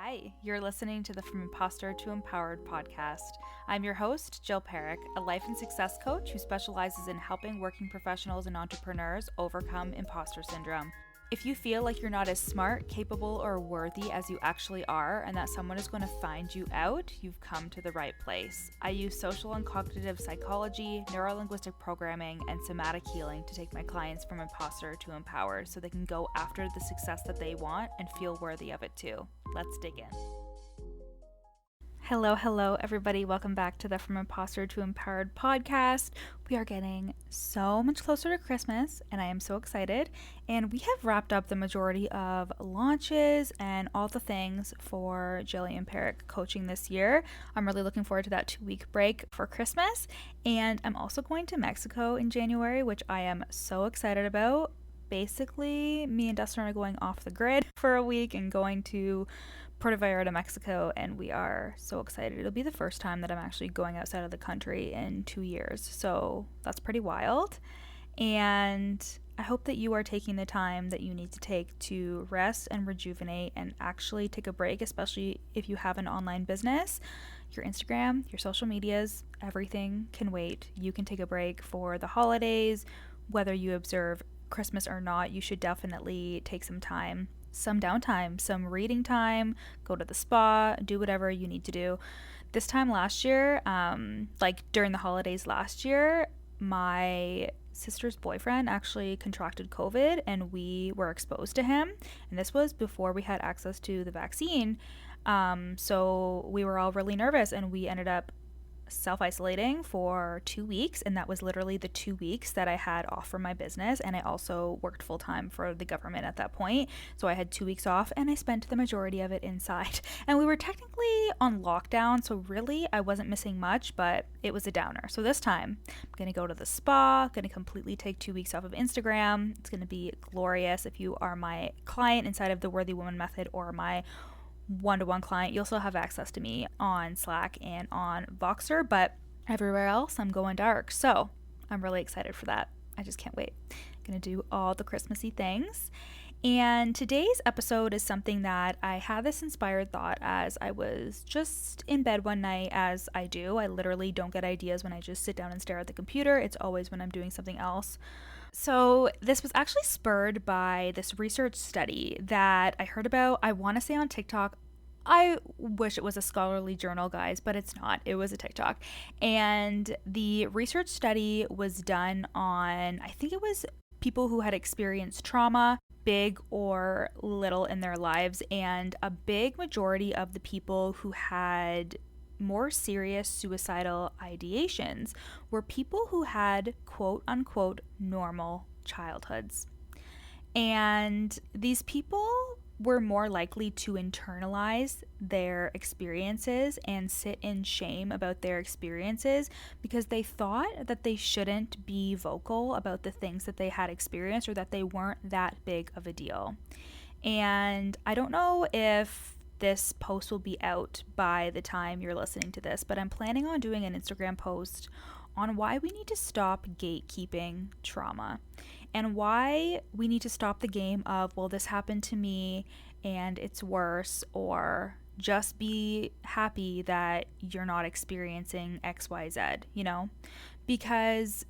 Hi, you're listening to the From Imposter to Empowered podcast. I'm your host, Jill Perrick, a life and success coach who specializes in helping working professionals and entrepreneurs overcome imposter syndrome. If you feel like you're not as smart, capable, or worthy as you actually are, and that someone is going to find you out, you've come to the right place. I use social and cognitive psychology, neurolinguistic programming, and somatic healing to take my clients from imposter to empowered so they can go after the success that they want and feel worthy of it too. Let's dig in. Hello, everybody. Welcome back to the From Imposter to Empowered podcast. We are getting so much closer to Christmas, and I am so excited. And we have wrapped up the majority of launches and all the things for Jillian Perrick coaching this year. I'm really looking forward to that 2-week break for Christmas. And I'm also going to Mexico in January, which I am so excited about. Basically, me and Dustin are going off the grid for a week and going to Puerto Vallarta, Mexico, and we are so excited. It'll be the first time that I'm actually going outside of the country in 2 years, so that's pretty wild. And I hope that you are taking the time that you need to take to rest and rejuvenate and actually take a break, especially if you have an online business. Your Instagram, your social medias, everything can wait. You can take a break for the holidays. Whether you observe Christmas or not, you should definitely take some time, some downtime, some reading time, go to the spa, do whatever you need to do. This time last year, like during the holidays last year, my sister's boyfriend actually contracted COVID and we were exposed to him. And this was before we had access to the vaccine. So we were all really nervous and we ended up self-isolating for 2 weeks, and that was literally the 2 weeks that I had off from my business. And I also worked full-time for the government at that point, so I had 2 weeks off and I spent the majority of it inside. And we were technically on lockdown, so really I wasn't missing much, but it was a downer. So this time I'm gonna go to the spa, gonna completely take 2 weeks off of Instagram. It's gonna be glorious. If you are my client inside of the Worthy Woman Method or my one-to-one client, you'll still have access to me on Slack and on Voxer, but everywhere else I'm going dark. So I'm really excited for that. I just can't wait. I'm gonna do all the Christmassy things. And today's episode is something that I had this inspired thought as I was just in bed one night, as I do. I literally don't get ideas when I just sit down and stare at the computer. It's always when I'm doing something else. So this was actually spurred by this research study that I heard about, I want to say on TikTok. I wish it was a scholarly journal, guys, but it's not. It was a TikTok. And the research study was done on, I think it was people who had experienced trauma, big or little, in their lives. And a big majority of the people who had more serious suicidal ideations were people who had quote unquote normal childhoods. And these people were more likely to internalize their experiences and sit in shame about their experiences because they thought that they shouldn't be vocal about the things that they had experienced or that they weren't that big of a deal. And I don't know if this post will be out by the time you're listening to this, but I'm planning on doing an Instagram post on why we need to stop gatekeeping trauma and why we need to stop the game of, well, this happened to me and it's worse, or just be happy that you're not experiencing XYZ, because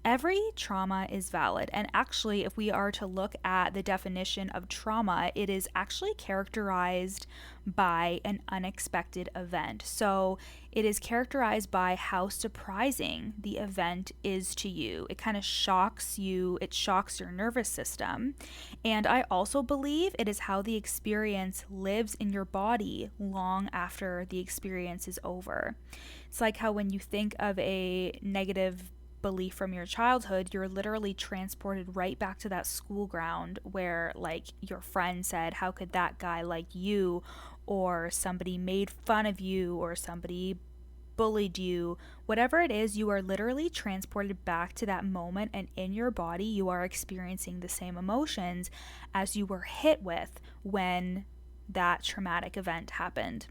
every trauma is valid. And actually, if we are to look at the definition of trauma, it is actually characterized by an unexpected event. So it is characterized by how surprising the event is to you. It kind of shocks you, it shocks your nervous system. And I also believe it is how the experience lives in your body long after the experience is over. It's like how when you think of a negative belief from your childhood, you're literally transported right back to that school ground where, like, your friend said, how could that guy like you, or somebody made fun of you, or somebody bullied you. Whatever it is, you are literally transported back to that moment, and in your body you are experiencing the same emotions as you were hit with when that traumatic event happened.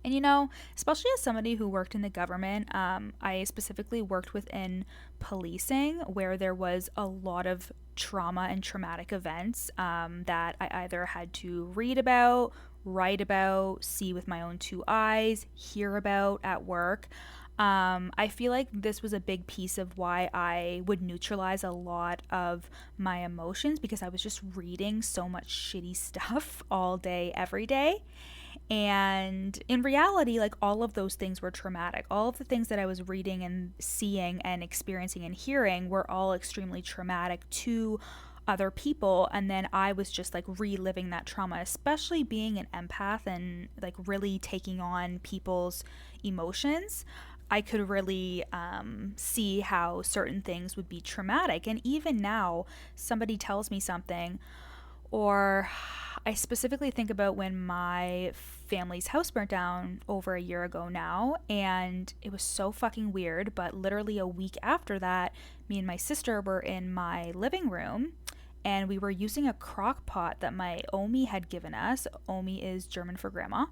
And especially as somebody who worked in the government, I specifically worked within policing, where there was a lot of trauma and traumatic events that I either had to read about, write about, see with my own two eyes, hear about at work. I feel like this was a big piece of why I would neutralize a lot of my emotions, because I was just reading so much shitty stuff all day, every day. And in reality, like, all of those things were traumatic. All of the things that I was reading and seeing and experiencing and hearing were all extremely traumatic to other people. And then I was just like reliving that trauma, especially being an empath and like really taking on people's emotions. I could really see how certain things would be traumatic. And even now, somebody tells me something, or I specifically think about when my family's house burnt down over a year ago now, and it was so fucking weird. But literally a week after that, me and my sister were in my living room and we were using a crock pot that my Omi had given us. Omi is German for grandma.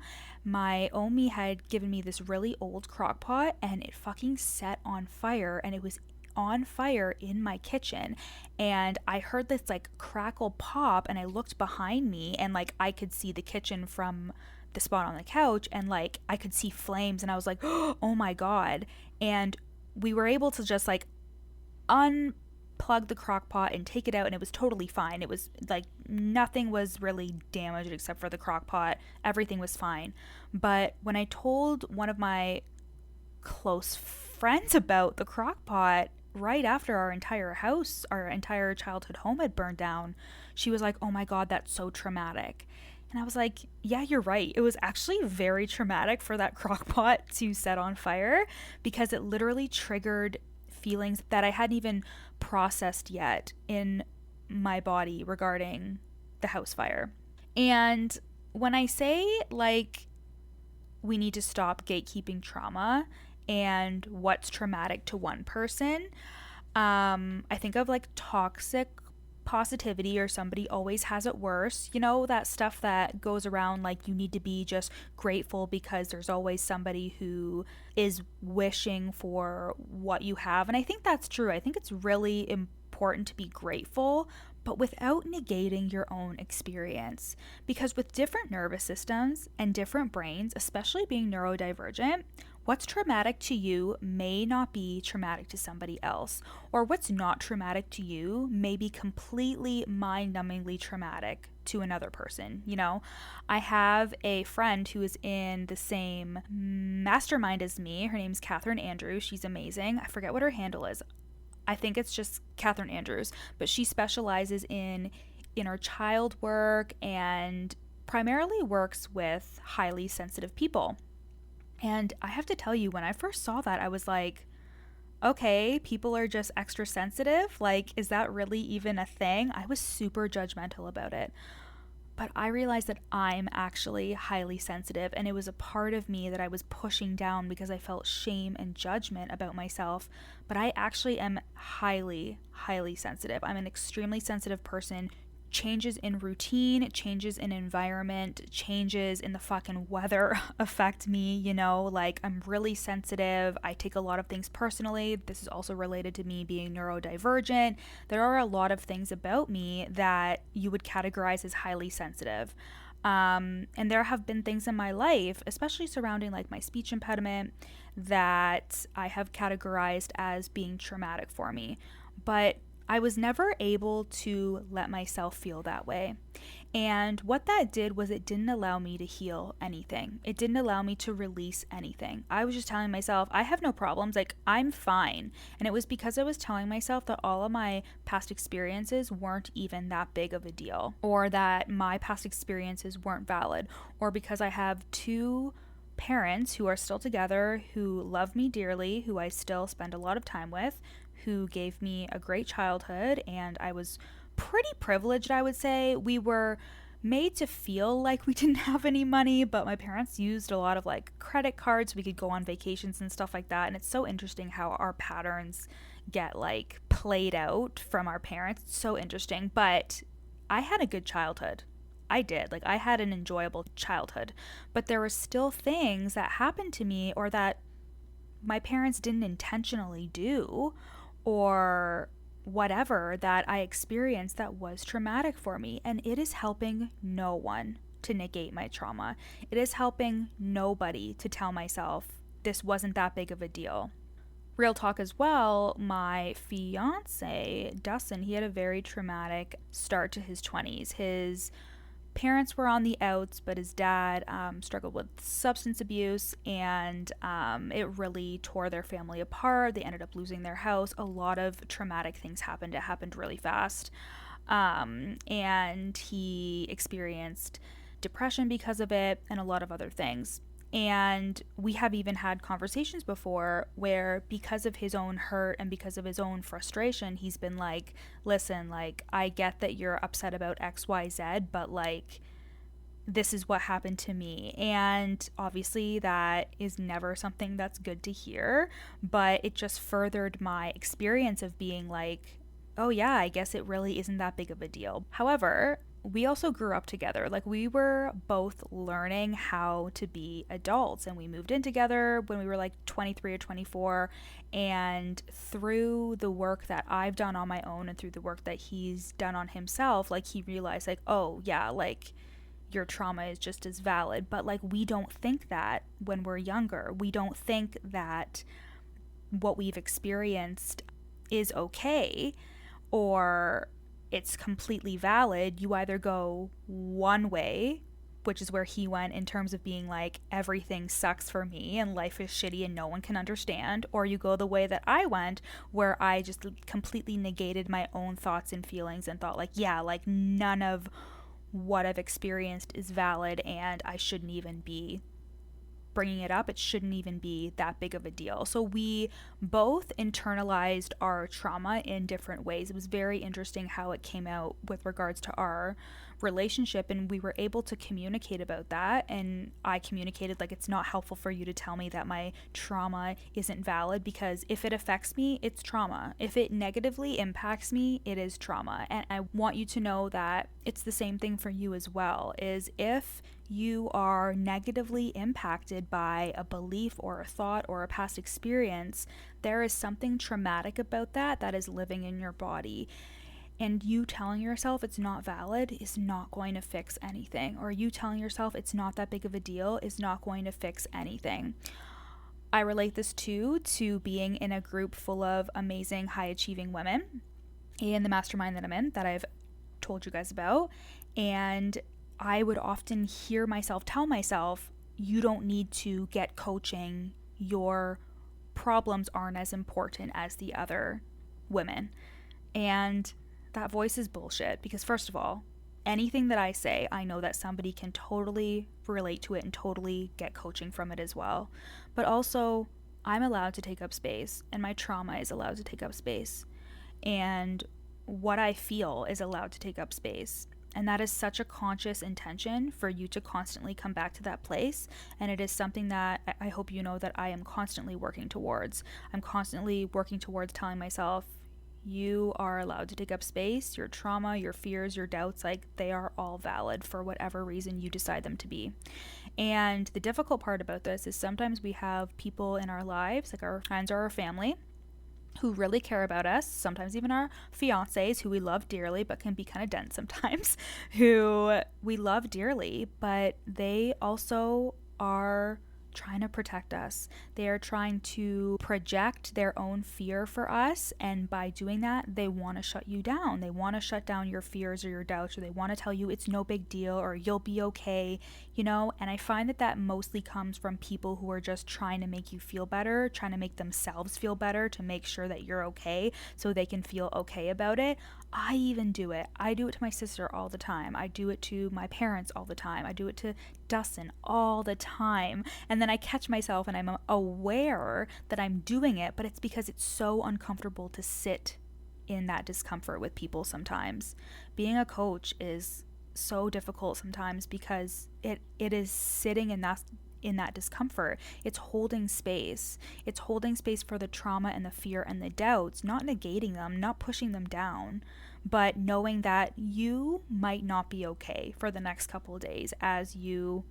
My Omi had given me this really old crock pot, and it fucking set on fire, and it was on fire in my kitchen. And I heard this like crackle pop, and I looked behind me, and like I could see the kitchen from the spot on the couch, and like I could see flames, and I was like, oh my god. And we were able to just like unplug the crock pot and take it out, and it was totally fine. It was like nothing was really damaged except for the crock pot. Everything was fine. But when I told one of my close friends about the crock pot right after our entire house, our entire childhood home had burned down, she was like, oh my god, that's so traumatic. And I was like, yeah, you're right. It was actually very traumatic for that crock pot to set on fire, because it literally triggered feelings that I hadn't even processed yet in my body regarding the house fire. And when I say like we need to stop gatekeeping trauma and what's traumatic to one person, I think of like toxic positivity, or somebody always has it worse. You know, that stuff that goes around, like you need to be just grateful because there's always somebody who is wishing for what you have. And I think that's true. I think it's really important to be grateful, but without negating your own experience. Because with different nervous systems and different brains, especially being neurodivergent, what's traumatic to you may not be traumatic to somebody else, or what's not traumatic to you may be completely mind-numbingly traumatic to another person. You know, I have a friend who is in the same mastermind as me. Her name's Catherine Andrews. She's amazing. I forget what her handle is. I think it's just Catherine Andrews, but she specializes in inner child work and primarily works with highly sensitive people. And I have to tell you, when I first saw that, I was like, okay, people are just extra sensitive? Like, is that really even a thing? I was super judgmental about it. But I realized that I'm actually highly sensitive, and it was a part of me that I was pushing down because I felt shame and judgment about myself. But I actually am highly, highly sensitive. I'm an extremely sensitive person. Changes in routine, changes in environment, changes in the fucking weather affect me, you know, like I'm really sensitive. I take a lot of things personally. This is also related to me being neurodivergent. There are a lot of things about me that you would categorize as highly sensitive. And there have been things in my life, especially surrounding like my speech impediment, that I have categorized as being traumatic for me. But I was never able to let myself feel that way. And what that did was it didn't allow me to heal anything. It didn't allow me to release anything. I was just telling myself, I have no problems, like I'm fine. And it was because I was telling myself that all of my past experiences weren't even that big of a deal, or that my past experiences weren't valid, or because I have two parents who are still together, who love me dearly, who I still spend a lot of time with, who gave me a great childhood, and I was pretty privileged, I would say. We were made to feel like we didn't have any money, but my parents used a lot of like credit cards so we could go on vacations and stuff like that. And it's so interesting how our patterns get like played out from our parents. It's so interesting. But I had a good childhood. I did. Like, I had an enjoyable childhood. But there were still things that happened to me, or that my parents didn't intentionally do, or whatever, that I experienced that was traumatic for me. And it is helping no one to negate my trauma. It is helping nobody to tell myself this wasn't that big of a deal. Real talk as well, my fiance, Dustin, he had a very traumatic start to his 20s. His parents were on the outs, but his dad struggled with substance abuse, and it really tore their family apart. They ended up losing their house. A lot of traumatic things happened. It happened really fast. And he experienced depression because of it and a lot of other things. And we have even had conversations before where, because of his own hurt and because of his own frustration, he's been like, listen, like, I get that you're upset about XYZ, but like, this is what happened to me. And obviously that is never something that's good to hear, but it just furthered my experience of being like, oh yeah, I guess it really isn't that big of a deal. However, we also grew up together. Like, we were both learning how to be adults, and we moved in together when we were like 23 or 24. And through the work that I've done on my own and through the work that he's done on himself, like, he realized, like, oh yeah, like, your trauma is just as valid. But like, we don't think that when we're younger. We don't think that what we've experienced is okay or it's completely valid. You either go one way, which is where he went in terms of being like, everything sucks for me and life is shitty and no one can understand, or you go the way that I went, where I just completely negated my own thoughts and feelings and thought like, yeah, like, none of what I've experienced is valid and I shouldn't even be bringing it up. It shouldn't even be that big of a deal. So we both internalized our trauma in different ways. It was very interesting how it came out with regards to our relationship, and we were able to communicate about that. And I communicated, like, it's not helpful for you to tell me that my trauma isn't valid, because if it affects me, it's trauma. If it negatively impacts me, it is trauma. And I want you to know that it's the same thing for you as well. Is if you are negatively impacted by a belief or a thought or a past experience, there is something traumatic about that is living in your body. And you telling yourself it's not valid is not going to fix anything. Or you telling yourself it's not that big of a deal is not going to fix anything. I relate this to being in a group full of amazing, high-achieving women in the mastermind that I'm in, that I've told you guys about. And I would often hear myself tell myself, you don't need to get coaching. Your problems aren't as important as the other women. And that voice is bullshit, because first of all, anything that I say, I know that somebody can totally relate to it and totally get coaching from it as well. But also, I'm allowed to take up space, and my trauma is allowed to take up space. And what I feel is allowed to take up space. And that is such a conscious intention for you to constantly come back to that place. And it is something that I hope you know that I am constantly working towards. I'm constantly working towards telling myself, you are allowed to take up space. Your trauma, your fears, your doubts, like, they are all valid for whatever reason you decide them to be. And the difficult part about this is sometimes we have people in our lives, like our friends or our family, who really care about us, sometimes even our fiancés, who we love dearly but can be kind of dense sometimes, who we love dearly, but they also are trying to protect us. They are trying to project their own fear for us, and by doing that, they want to shut you down. They want to shut down your fears or your doubts, or they want to tell you it's no big deal or you'll be okay, you know? And I find that mostly comes from people who are just trying to make you feel better, trying to make themselves feel better, to make sure that you're okay so they can feel okay about it. I even do it. I do it to my sister all the time. I do it to my parents all the time. I do it to Dustin all the time. And then I catch myself and I'm aware that I'm doing it, but it's because it's so uncomfortable to sit in that discomfort with people sometimes. Being a coach is so difficult sometimes because it is sitting in that discomfort. It's holding space. It's holding space for the trauma and the fear and the doubts, not negating them, not pushing them down, but knowing that you might not be okay for the next couple of days as you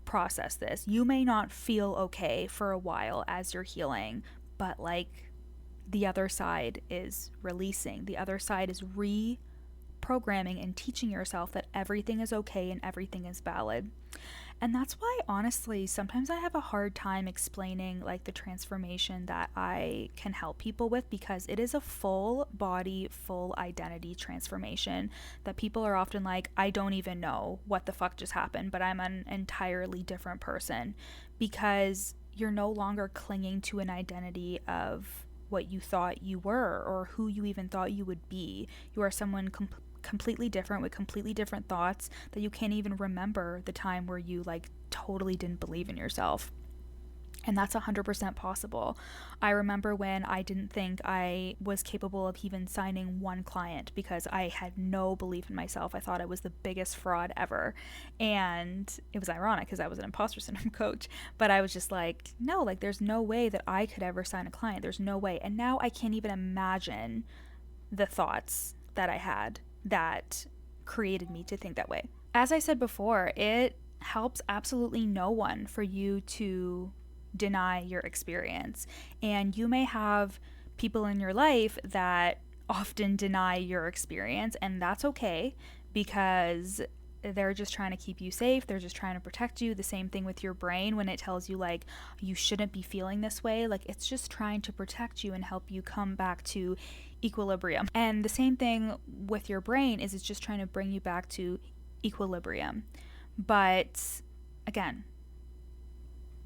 process this. You may not feel okay for a while as you're healing, but like, the other side is releasing. The other side is programming and teaching yourself that everything is okay and everything is valid. And that's why, honestly, sometimes I have a hard time explaining like the transformation that I can help people with, because it is a full body, full identity transformation that people are often like, I don't even know what the fuck just happened, but I'm an entirely different person, because you're no longer clinging to an identity of what you thought you were or who you even thought you would be. You are someone completely different with completely different thoughts that you can't even remember the time where you like totally didn't believe in yourself. And that's 100% possible. I remember when I didn't think I was capable of even signing one client because I had no belief in myself. I thought I was the biggest fraud ever. And it was ironic because I was an imposter syndrome coach. But I was just like, no, like there's no way that I could ever sign a client. There's no way. And now I can't even imagine the thoughts that I had that created me to think that way. As I said before, it helps absolutely no one for you to deny your experience. And you may have people in your life that often deny your experience, and that's okay, because they're just trying to keep you safe. They're just trying to protect you. The same thing with your brain when it tells you like you shouldn't be feeling this way. Like it's just trying to protect you and help you come back to equilibrium. And the same thing with your brain is it's just trying to bring you back to equilibrium. But again,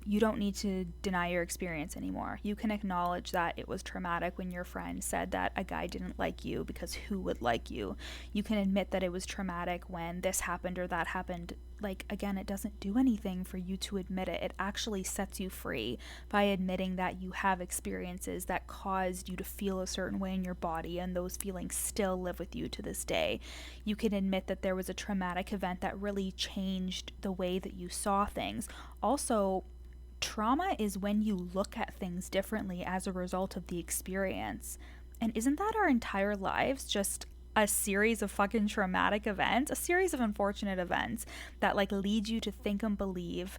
you don't need to deny your experience anymore. You can acknowledge that it was traumatic when your friend said that a guy didn't like you, because who would like you? You can admit that it was traumatic when this happened or that happened. Like, again, it doesn't do anything for you to admit it. It actually sets you free by admitting that you have experiences that caused you to feel a certain way in your body, and those feelings still live with you to this day. You can admit that there was a traumatic event that really changed the way that you saw things. Also, trauma is when you look at things differently as a result of the experience. And isn't that our entire lives just a series of fucking traumatic events, a series of unfortunate events that like lead you to think and believe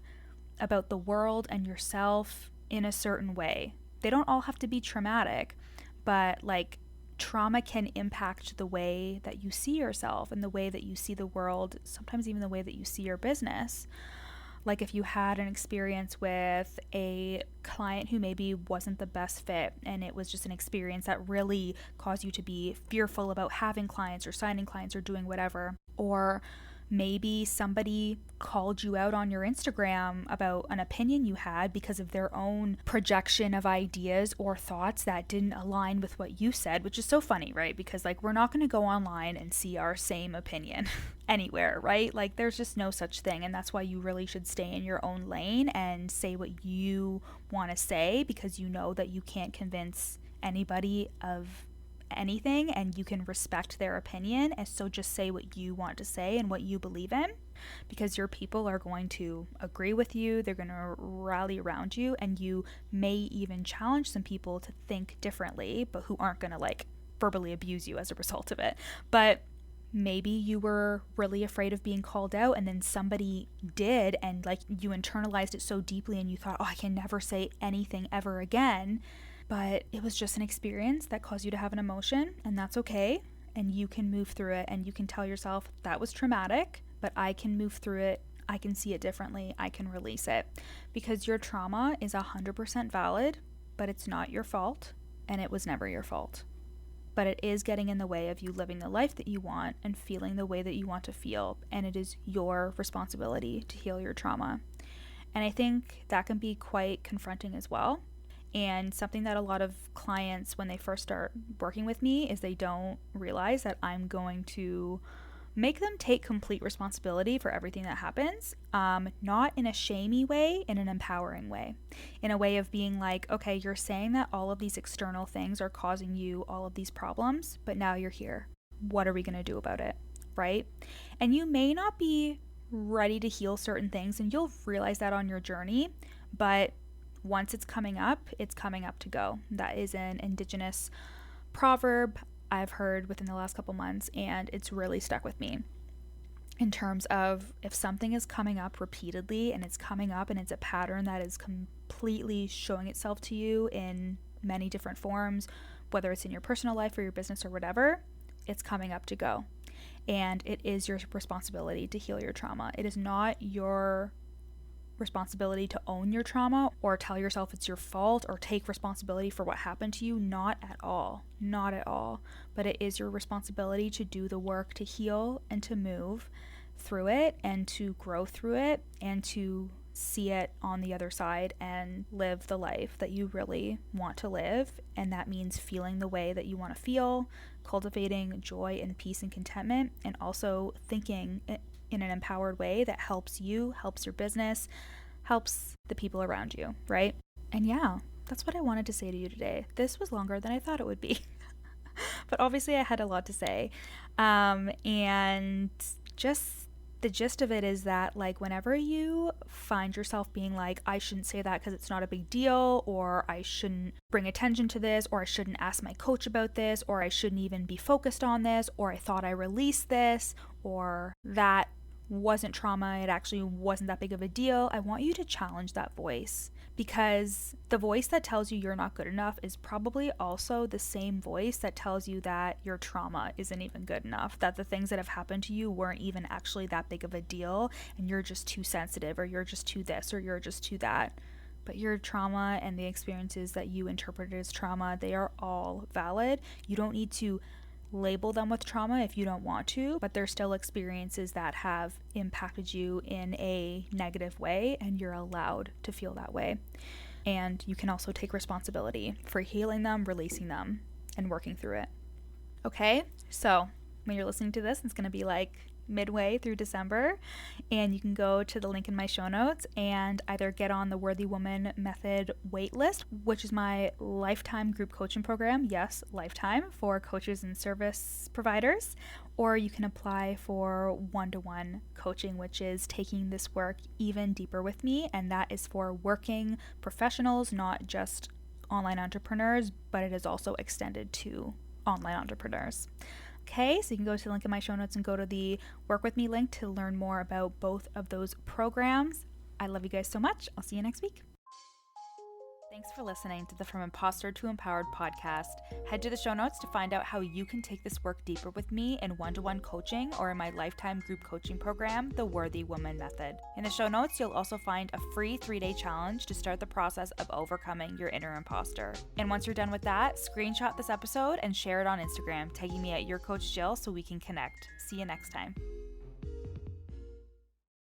about the world and yourself in a certain way? They don't all have to be traumatic, but like trauma can impact the way that you see yourself and the way that you see the world, sometimes even the way that you see your business. Like if you had an experience with a client who maybe wasn't the best fit, and it was just an experience that really caused you to be fearful about having clients or signing clients or doing whatever. Or maybe somebody called you out on your Instagram about an opinion you had because of their own projection of ideas or thoughts that didn't align with what you said, which is so funny, right? Because like we're not going to go online and see our same opinion anywhere, right? Like there's just no such thing. And that's why you really should stay in your own lane and say what you want to say, because you know that you can't convince anybody of anything and you can respect their opinion. And so just say what you want to say and what you believe in, because your people are going to agree with you. They're going to rally around you, and you may even challenge some people to think differently, but who aren't going to like verbally abuse you as a result of it. But maybe you were really afraid of being called out, and then somebody did, and like you internalized it so deeply and you thought, oh, I can never say anything ever again. But it was just an experience that caused you to have an emotion, and that's okay. And you can move through it, and you can tell yourself that was traumatic, but I can move through it. I can see it differently. I can release it, because your trauma is 100% valid, but it's not your fault, and it was never your fault. But it is getting in the way of you living the life that you want and feeling the way that you want to feel, and it is your responsibility to heal your trauma. And I think that can be quite confronting as well. And something that a lot of clients, when they first start working with me, is they don't realize that I'm going to make them take complete responsibility for everything that happens, not in a shamey way, in an empowering way, in a way of being like, okay, you're saying that all of these external things are causing you all of these problems, but now you're here. What are we going to do about it, right? And you may not be ready to heal certain things, and you'll realize that on your journey, but once it's coming up to go. That is an indigenous proverb I've heard within the last couple months, and it's really stuck with me in terms of if something is coming up repeatedly and it's coming up and it's a pattern that is completely showing itself to you in many different forms, whether it's in your personal life or your business or whatever, it's coming up to go. and it is your responsibility to heal your trauma. It is not your responsibility to own your trauma or tell yourself it's your fault or take responsibility for what happened to you. Not at all. Not at all. But it is your responsibility to do the work to heal and to move through it and to grow through it and to see it on the other side and live the life that you really want to live. And that means feeling the way that you want to feel, cultivating joy and peace and contentment, and also thinking in an empowered way that helps you, helps your business, helps the people around you, right? And yeah, that's what I wanted to say to you today. This was longer than I thought it would be. But obviously I had a lot to say. And just the gist of it is that, like, whenever you find yourself being like, I shouldn't say that because it's not a big deal, or I shouldn't bring attention to this, or I shouldn't ask my coach about this, or I shouldn't even be focused on this, or I thought I released this, or that wasn't trauma, it actually wasn't that big of a deal, I want you to challenge that voice, because the voice that tells you you're not good enough is probably also the same voice that tells you that your trauma isn't even good enough, that the things that have happened to you weren't even actually that big of a deal, and you're just too sensitive, or you're just too this, or you're just too that. But your trauma and the experiences that you interpreted as trauma, they are all valid. You don't need to label them with trauma if you don't want to, but they're still experiences that have impacted you in a negative way, and you're allowed to feel that way. And you can also take responsibility for healing them, releasing them, and working through it. Okay, so when you're listening to this, it's going to be like midway through December, and you can go to the link in my show notes and either get on the Worthy Woman Method waitlist, which is my lifetime group coaching program, yes, lifetime, for coaches and service providers, or you can apply for one-to-one coaching, which is taking this work even deeper with me, and that is for working professionals, not just online entrepreneurs, but it is also extended to online entrepreneurs. Okay, so you can go to the link in my show notes and go to the Work With Me link to learn more about both of those programs. I love you guys so much. I'll see you next week. Thanks for listening to the From Imposter to Empowered podcast. Head to the show notes to find out how you can take this work deeper with me in one-to-one coaching or in my lifetime group coaching program, the Worthy Woman Method. In the show notes, you'll also find a free 3-day challenge to start the process of overcoming your inner imposter. And once you're done with that, screenshot this episode and share it on Instagram, tagging me at YourCoachJill so we can connect. See you next time.